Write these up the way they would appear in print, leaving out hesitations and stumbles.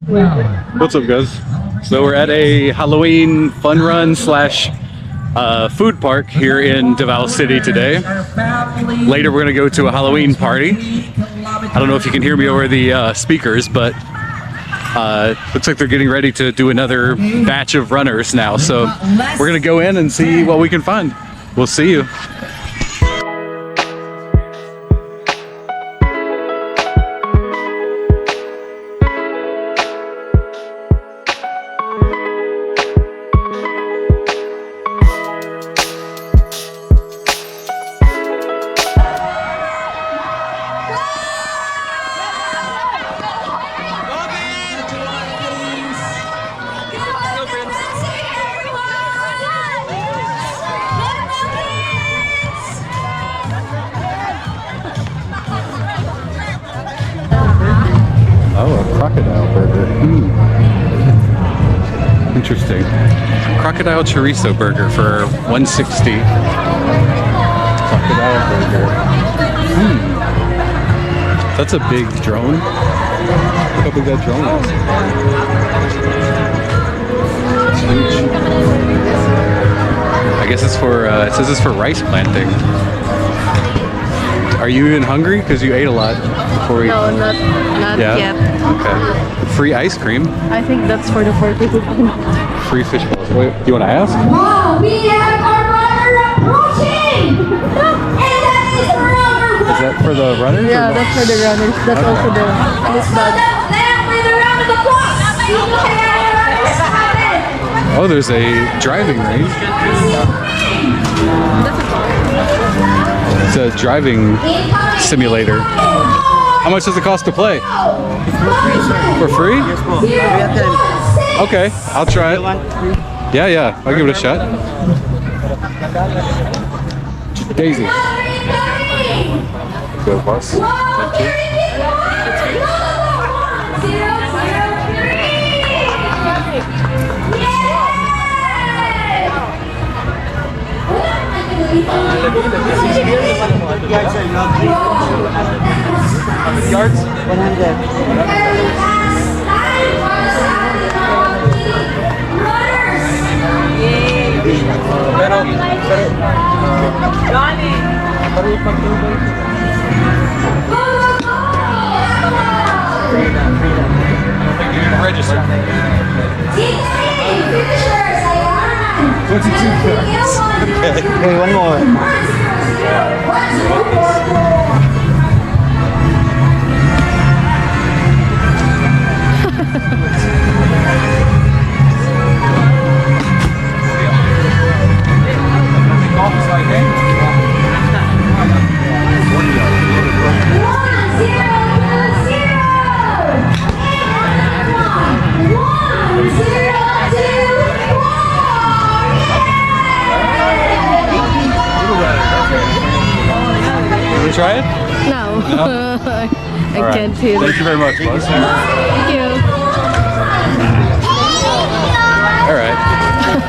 What's up, guys? So we're at a Halloween fun run slash food park here in Davao City today. Later we're gonna go to a Halloween party. I don't know if you can hear me over the speakers, but looks like they're getting ready to do another batch of runners now. So we're gonna go in and see what we can find. We'll see you. Oh, a crocodile burger. Interesting. Crocodile chorizo burger for $1.60. Crocodile burger. That's a big drone. Look how big that drone is. It's huge. I guess it's for, it says it's for rice planting. Are you even hungry? Because you ate a lot before we... No, not yet. Okay. Free ice cream. I think that's for the 40 people. Free fish balls. Wait, do you want to ask? Wow, we have our runner approaching! And that is runner Is that for the runners? Yeah, or no? that's for the runners. That's also the this So bag. that with a round of applause! Oh, there's a driving range. It's a driving simulator. How much does it cost to play? For free? Okay, I'll try it. Yeah, I'll give it a shot. Daisy. Go, boss. Thank you. Yards? 100. Register. Okay, one more. Try it? No. I All right. can't hear. Thank you very much, boss. Thank you. All right.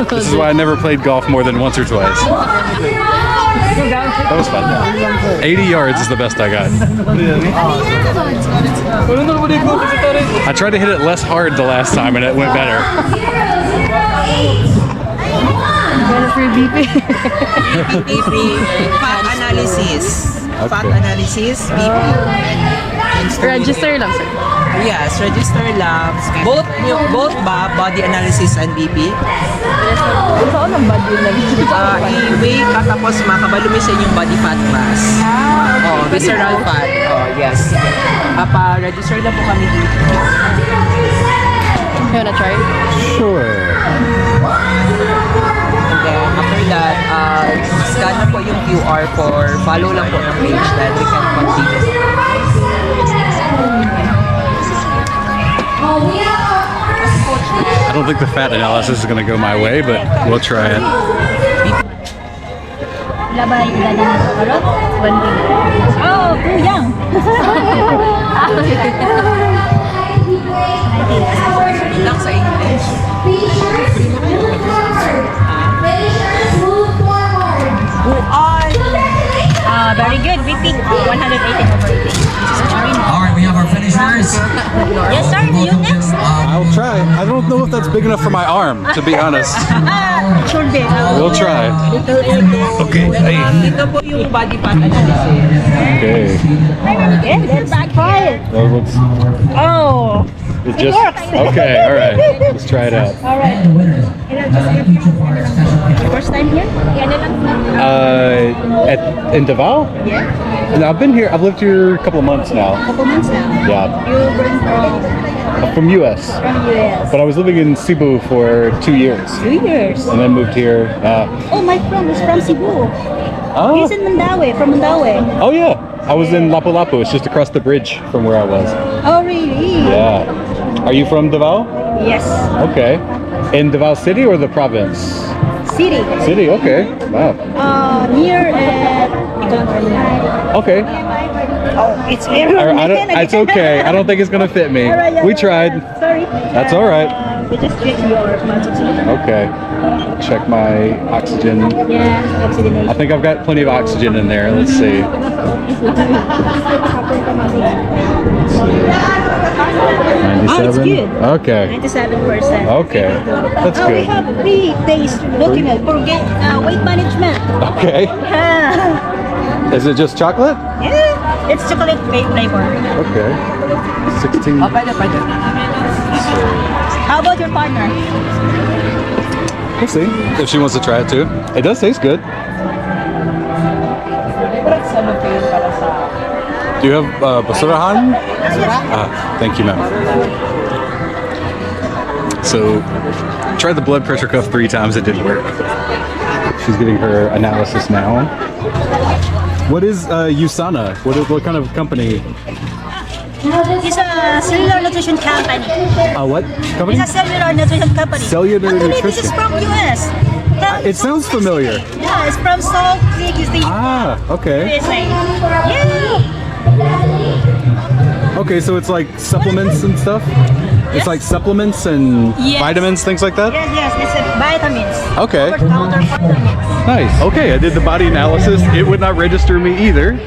This is why I never played golf more than once or twice. That was fun. 80 yards is the best I got. I tried to hit it less hard the last time and it went better. Better for BP. BP, fat analysis. Okay. Fat analysis, BP. Register lang, sir. Yes, register lang. Both ba, body analysis and BP? Saan ang bad yun lang? I-weigh ka tapos makabalumisin yung body fat mass. Oh, visceral fat. Oh, yes. Pa-register lang po kami dito. You wanna try? Sure. And then after that, scan na po yung QR for follow lang po ng page, then we can continue. I don't think the fat analysis is going to go my way, but we'll try it. Labay, oh, too young. Lang sa English. Very good. We picked 180 over 80. All right, we have our finishers. Yes, sir. You next. know if that's big enough for my arm, to be honest. Should be. We'll try. Okay. Hey. Ito po yung body fat analysis. Okay. Let's try it. Well, let's, Oh. it just okay. All right. Let's try it out. All right. Your first time here? In Davao? Yeah. And I've been here. I've lived here a couple of months now. Couple months now. Yeah, You bring from US. from US. But I was living in Cebu for 2 years, 2 years. and then moved here. Oh, my friend is from Cebu. Oh, He's in Mandaue, from Mandaue. oh yeah. I was in Lapu-Lapu. It's just across the bridge from where I was. Oh, really? Yeah. Are you from Davao? Yes. Okay. In Davao City or the province? City. City. Okay. Wow. Near Economic. Okay. Oh, it's very I don't, it's okay. I don't think it's gonna fit me. We tried. Sorry. That's all right. We just check your oxygen. Okay. Check my oxygen. Yeah, oxygenation. I think I've got plenty of oxygen in there. Let's see. Oh, it's good. Okay. 97%. Okay. That's Oh, we good. have 3 days looking at for weight management. Okay. Yeah. Is it just chocolate? Yeah. It's chocolate flavor. Okay. 16. Oh, pwede. How about your partner? We'll see if she wants to try it too. It does taste good. Do you have basurahan? Thank you, ma'am. So, tried the blood pressure cuff 3 times. It didn't work. She's getting her analysis now. What is USANA? What kind of company? It's a cellular nutrition company. What company? It's a cellular nutrition company. Cellular Actually, this nutrition. is from US. It sounds familiar. Yeah, it's from Salt Lake City, Okay. USA. Yeah. Okay, so it's like supplements and stuff? It's like supplements and Yes. vitamins, things like that? Yes, it's vitamins. Okay. Over-the-counter vitamins. Nice. Okay, I did the body analysis. It would not register me either.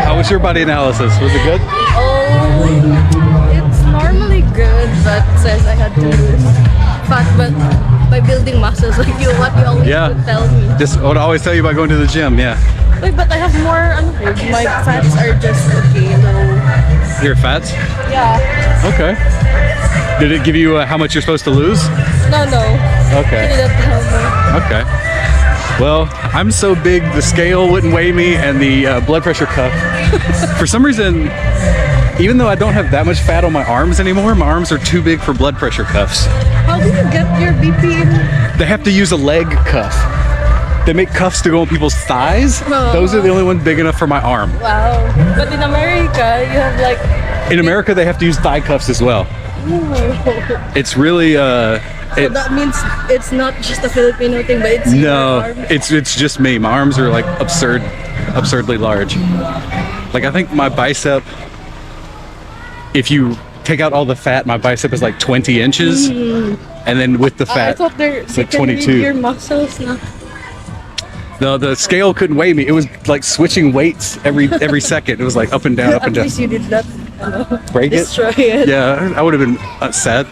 How was your body analysis? Was it good? Oh, it's normally good, but says I had to lose fat, but by building muscles, like what you always Yeah. would tell me. Just what I always tell you about going to the gym, yeah. Like, but I have more, my fats are just okay, low. Your fats? Yeah. Okay. Did it give you how much you're supposed to lose? No. She Okay. didn't tell me. Okay. Well, I'm so big the scale wouldn't weigh me, and the blood pressure cuff. For some reason, even though I don't have that much fat on my arms anymore, my arms are too big for blood pressure cuffs. How did you get your BP in? They have to use a leg cuff. They make cuffs to go on people's thighs. Oh. Those are the only ones big enough for my arm. Wow. But in America, you have like... In America, they have to use thigh cuffs as well. It's really So that means it's not just a Filipino thing, but it's your no, arm. it's just me. My arms are like absurdly large. Like I think my bicep, if you take out all the fat, my bicep is like 20 inches, and then with the I fat, thought it's they like can read 22. your muscles now. No, the scale couldn't weigh me. It was like switching weights every second. It was like up and down, up At and down. least you did not Break it? destroy it. Yeah, I would have been sad.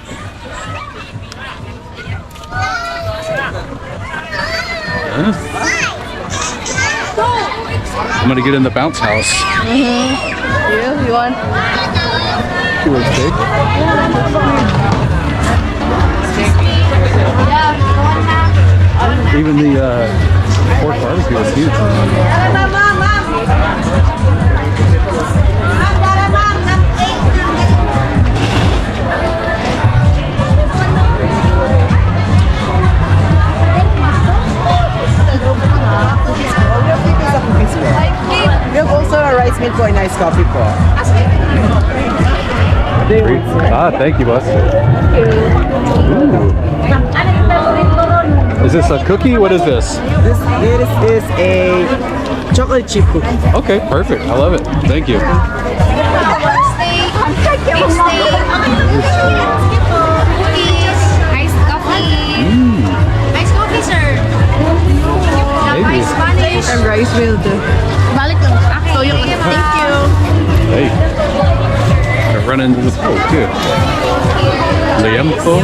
I'm gonna get in the bounce house. You want? She was big. Even the pork barbecue is huge. We have also a rice meal po and iced coffee po. Thank you, boss. Ooh. Is this a cookie? What is this? This is a chocolate chip cookie. Okay, perfect. I love it. Thank you. Iced coffee. Iced coffee, sir. Maybe. Spanish. And rice meal too. Balik lang. So yung thank you. Hey. Gonna run into the pole too. Liempo.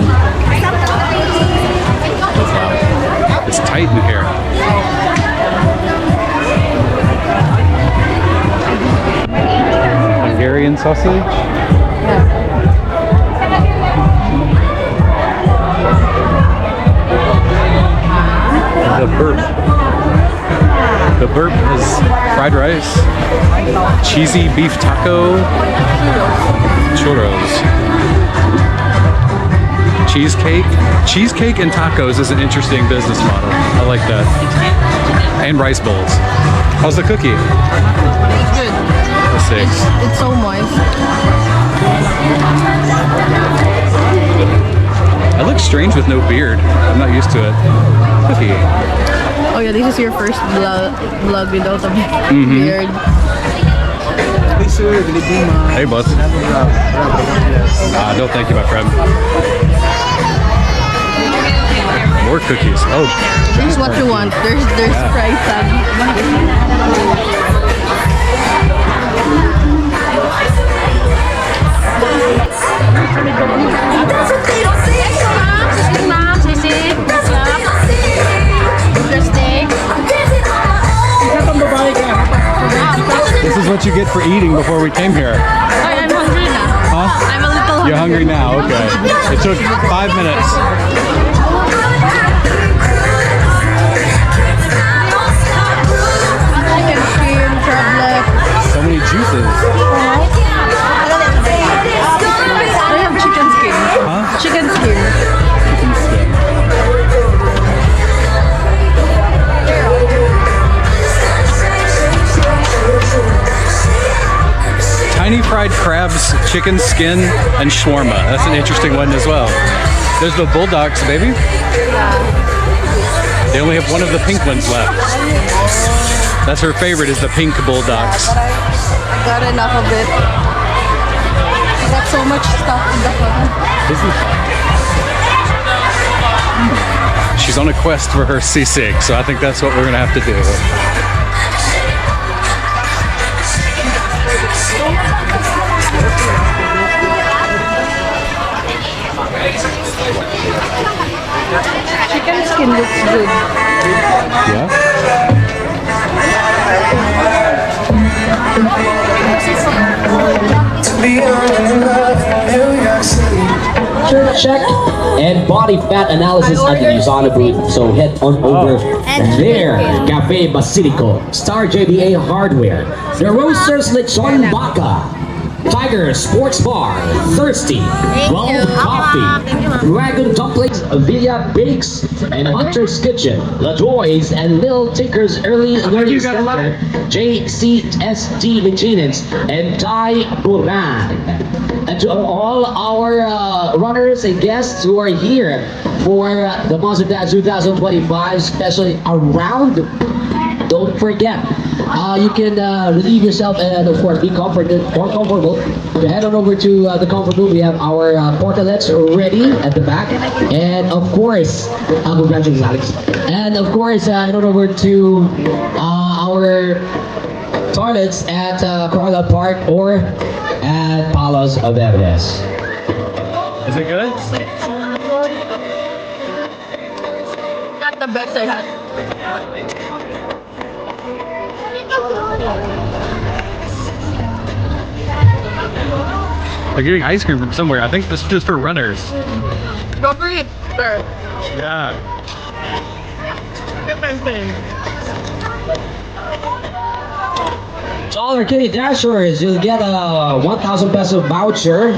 Wow. It's tight in here. Hungarian sausage. The burp. The burp is fried rice, cheesy beef taco, churros, cheesecake. Cheesecake and tacos is an interesting business model. I like that. And rice bowls. How's the cookie? It's good. The 6. It's so moist. I look strange with no beard. I'm not used to it. Cookie. Oh yeah, this is your first vlog without a beard. Hey, boss. No, thank you, my friend. More cookies. Oh. This is what you want. There's price tag. This is what you get for eating before we came here. I'm hungry now. Huh? I'm a little hungry. You're hungry now, okay. It took 5 minutes. Chicken skin, crab leg. So many juices. I have chicken skin. Huh? Chicken skin. Chicken skin. Tiny fried crabs, chicken skin, and shawarma. That's an interesting one as well. There's the bulldogs, baby. They only have one of the pink ones left. That's her favorite, is the pink bulldogs. I got enough of it. I got so much stuff in the phone. Isn't it? She's on a quest for her sisig, so I think that's what we're gonna have to do. Chicken skin looks good. Yeah? Check and body fat analysis at the Usana booth. So head on over there. Cafe Basilico, Star JBA Hardware, The Roasters Lechon Baka, Tiger Sports Bar, Thirsty, 12 Coffee, Dragon Dumplings, Villa Bakes, and Hunter's Kitchen, La Joy's and Lil Tinker's Early Learning Center, JCST Maintenance, and Thai Buran. And to all our runners and guests who are here for the Monster Dash 2025, especially around, don't forget, you can relieve yourself and of course be more comfortable. Head on over to the comfort room. We have our portalets ready at the back, and of course, congratulations, Alex. And of course, head on over to our toilets at Crocodile Park or at Palos of Evidence. Is it good? Not the best I had. They're getting ice cream from somewhere. I think this is just for runners. Go for it, sir. Yeah. To all our kitty dashers, you'll get a 1,000 peso voucher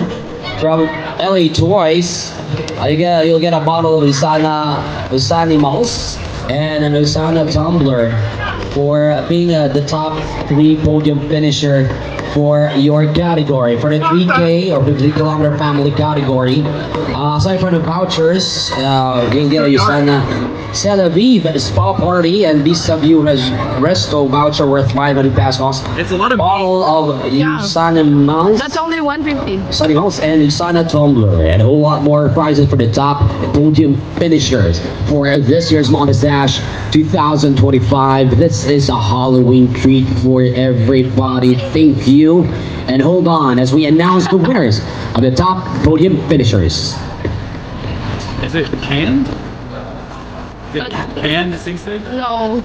from LA Toys. You'll get a bottle of Usana Mouse and an Usana tumbler for being the top 3 podium finisher for your category. For the 3K or the 3 kilometer family category, aside from the vouchers, you'll get a Usana Tel Aviv spa party and Vista View Resto voucher worth 500 pesos. It's a lot of bottle of Usana Mouse. That's only 150. Usana Mouse and Usana tumbler, and a whole lot more prizes for the top podium finishers for this year's Monster Dash 2025. This is a Halloween treat for everybody. Thank you. And hold on as we announce the winners of the top podium finishers. Is it canned? Is it canned seafood? No.